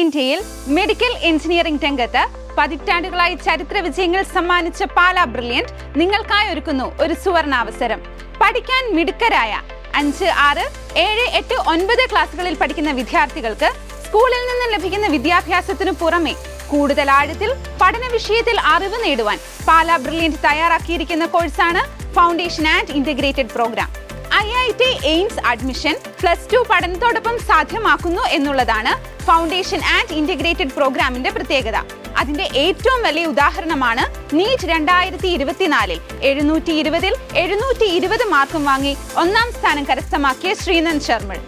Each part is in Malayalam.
ഇന്ത്യയിൽ മെഡിക്കൽ എഞ്ചിനീയറിംഗ് രംഗത്ത് പതിറ്റാണ്ടുകളായി ചരിത്ര വിജയങ്ങൾ സമ്മാനിച്ച പാലാ ബ്രില്യന്റ് നിങ്ങൾക്കായി ഒരുക്കുന്നു ഒരു സുവർണാവസരം. പഠിക്കാൻ മിടുക്കരായ 5, 6, 7, 8, 9 ക്ലാസ്സുകളിൽ പഠിക്കുന്ന വിദ്യാർത്ഥികൾക്ക് സ്കൂളിൽ നിന്ന് ലഭിക്കുന്ന വിദ്യാഭ്യാസത്തിനു പുറമെ കൂടുതൽ ആഴത്തിൽ പഠന വിഷയത്തിൽ അറിവ് നേടുവാൻ പാലാ ബ്രില്യന്റ് തയ്യാറാക്കിയിരിക്കുന്ന കോഴ്സാണ് foundation and integrated programme. IIT AIIMS admission +2 പഠനത്തോടൊപ്പം സാധ്യമാക്കുന്നു എന്നുള്ളതാണ് ഫൗണ്ടേഷൻ ആൻഡ് ഇന്റഗ്രേറ്റഡ് പ്രോഗ്രാമിന്റെ പ്രത്യേകത. അതിന്റെ ഏറ്റവും വലിയ ഉദാഹരണമാണ് നീറ്റ് 2024-ൽ 720-ൽ 720 മാർക്കും വാങ്ങി 1ാം സ്ഥാനം കരസ്ഥമാക്കിയ ശ്രീനന്ദ് ശർമ്മൾ.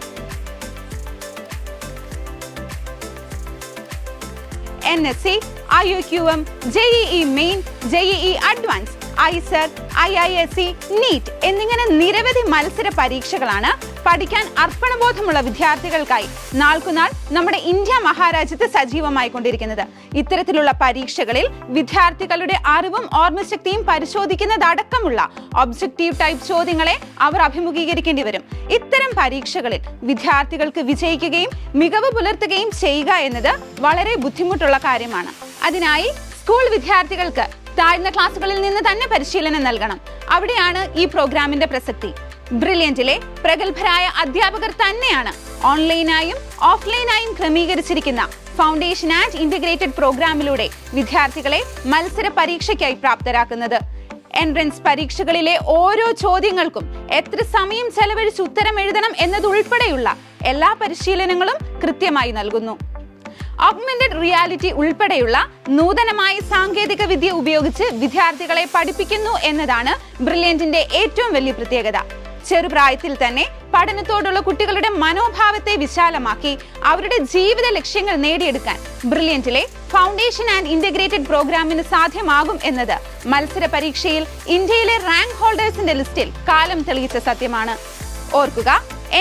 NSC, IOQM, JEE main, JEE advanced, ISET, IISc, NEET എന്നിങ്ങനെ നിരവധി മത്സര പരീക്ഷകളാണ് പഠിക്കാൻ അർപ്പണബോധമുള്ള വിദ്യാർത്ഥികൾക്കായി നാൾക്കുനാൾ നമ്മുടെ ഇന്ത്യ മഹാരാജ്യത്ത് സജീവമായി കൊണ്ടിരിക്കുന്നത്. ഇത്തരത്തിലുള്ള പരീക്ഷകളിൽ വിദ്യാർത്ഥികളുടെ അറിവും ഓർമ്മശക്തിയും പരിശോധിക്കുന്നതടക്കമുള്ള ഒബ്ജക്റ്റീവ് ടൈപ്പ് ചോദ്യങ്ങളെ അവർ അഭിമുഖീകരിക്കേണ്ടി വരും. ഇത്തരം പരീക്ഷകളിൽ വിദ്യാർത്ഥികൾക്ക് വിജയിക്കുകയും മികവ് പുലർത്തുകയും ചെയ്യുക എന്നത് വളരെ ബുദ്ധിമുട്ടുള്ള കാര്യമാണ്. അതിനായി സ്കൂൾ വിദ്യാർത്ഥികൾക്ക് താഴ്ന്ന ക്ലാസുകളിൽ നിന്ന് തന്നെ പരിശീലനം നൽകണം. അവിടെയാണ് ഈ പ്രോഗ്രാമിന്റെ പ്രസക്തി. ബ്രില്യന്റിലെ പ്രഗത്ഭരായ അധ്യാപകർ തന്നെയാണ് ഓൺലൈനായും ഓഫ്ലൈനായും ക്രമീകരിച്ചിരിക്കുന്ന ഫൗണ്ടേഷൻ ആൻഡ് ഇന്റഗ്രേറ്റഡ് പ്രോഗ്രാമിലൂടെ വിദ്യാർത്ഥികളെ മത്സര പരീക്ഷയ്ക്കായി പ്രാപ്തരാക്കുന്നത്. എൻട്രൻസ് പരീക്ഷകളിലെ ഓരോ ചോദ്യങ്ങൾക്കും എത്ര സമയം ചെലവഴിച്ച് ഉത്തരം എഴുതണം എന്നതുൾപ്പെടെയുള്ള എല്ലാ പരിശീലനങ്ങളും കൃത്യമായി നൽകുന്നു. ഓഗ്മെന്റഡ് റിയാലിറ്റി ഉൾപ്പെടെയുള്ള നൂതനമായ സാങ്കേതിക വിദ്യ ഉപയോഗിച്ച് വിദ്യാർത്ഥികളെ പഠിപ്പിക്കുന്നു എന്നതാണ് ബ്രില്യന്റിന്റെ ഏറ്റവും വലിയ പ്രത്യേകത. ചെറുപ്രായത്തിൽ തന്നെ പഠനത്തോടുള്ള കുട്ടികളുടെ മനോഭാവത്തെ വിശാലമാക്കി അവരുടെ ജീവിത ലക്ഷ്യങ്ങൾ നേടിയെടുക്കാൻ ബ്രില്യന്റിലെ ഫൗണ്ടേഷൻ ആൻഡ് ഇന്റഗ്രേറ്റഡ് പ്രോഗ്രാമിന് സാധ്യമാകും എന്നത് മത്സര പരീക്ഷയിൽ ഇന്ത്യയിലെ റാങ്ക് ഹോൾഡേഴ്സിന്റെ ലിസ്റ്റിൽ കാലം തെളിയിച്ച സത്യമാണ്. ഓർക്കുക,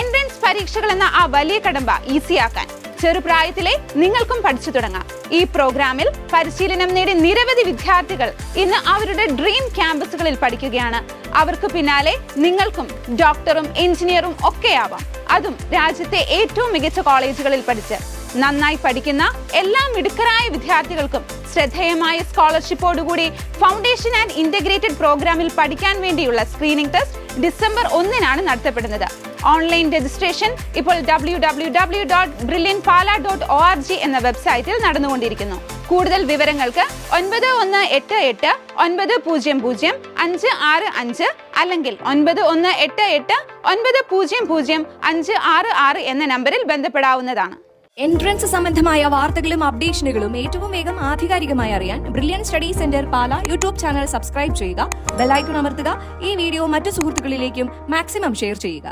എൻട്രൻസ് പരീക്ഷകൾ എന്ന ആ വലിയ കടമ്പ ഈസിയാക്കാൻ ചെറുപ്രായത്തിലെ നിങ്ങൾക്കും പഠിച്ചു തുടങ്ങാം. ഈ പ്രോഗ്രാമിൽ പരിശീലനം നേടി നിരവധി വിദ്യാർത്ഥികൾ ഇന്ന് അവരുടെ ഡ്രീം ക്യാമ്പസുകളിൽ പഠിക്കുകയാണ്. അവർക്ക് പിന്നാലെ നിങ്ങൾക്കും ഡോക്ടറും എഞ്ചിനീയറും ഒക്കെയാവാം. അതും രാജ്യത്തെ ഏറ്റവും മികച്ച കോളേജുകളിൽ പഠിച്ച്. നന്നായി പഠിക്കുന്ന എല്ലാ മിടുക്കരായ വിദ്യാർത്ഥികൾക്കും ശ്രദ്ധേയമായ സ്കോളർഷിപ്പോടുകൂടി ഫൗണ്ടേഷൻ ആൻഡ് ഇന്റഗ്രേറ്റഡ് പ്രോഗ്രാമിൽ പഠിക്കാൻ വേണ്ടിയുള്ള സ്ക്രീനിംഗ് ടെസ്റ്റ് ഡിസംബർ 1-നാണ് നടത്തപ്പെടുന്നത്. ഓൺലൈൻ രജിസ്ട്രേഷൻ ഇപ്പോൾ www.brilliantpala.org എന്ന വെബ്സൈറ്റിൽ നടന്നുകൊണ്ടിരിക്കുന്നു. കൂടുതൽ വിവരങ്ങൾക്ക് 9188900565 അല്ലെങ്കിൽ 9188900566 എന്ന നമ്പറിൽ ബന്ധപ്പെടാവുന്നതാണ്. എൻട്രൻസ് സംബന്ധമായ വാർത്തകളും അപ്ഡേഷനുകളും ഏറ്റവും വേഗം ആധികാരികമായി അറിയാൻ ബ്രില്യന്റ് സ്റ്റഡി സെന്റർ പാല യൂട്യൂബ് ചാനൽ സബ്സ്ക്രൈബ് ചെയ്യുക, ബെൽ ഐക്കൺ അമർത്തുക. ഈ വീഡിയോ മറ്റു സുഹൃത്തുക്കളിലേക്കും മാക്സിമം ഷെയർ ചെയ്യുക.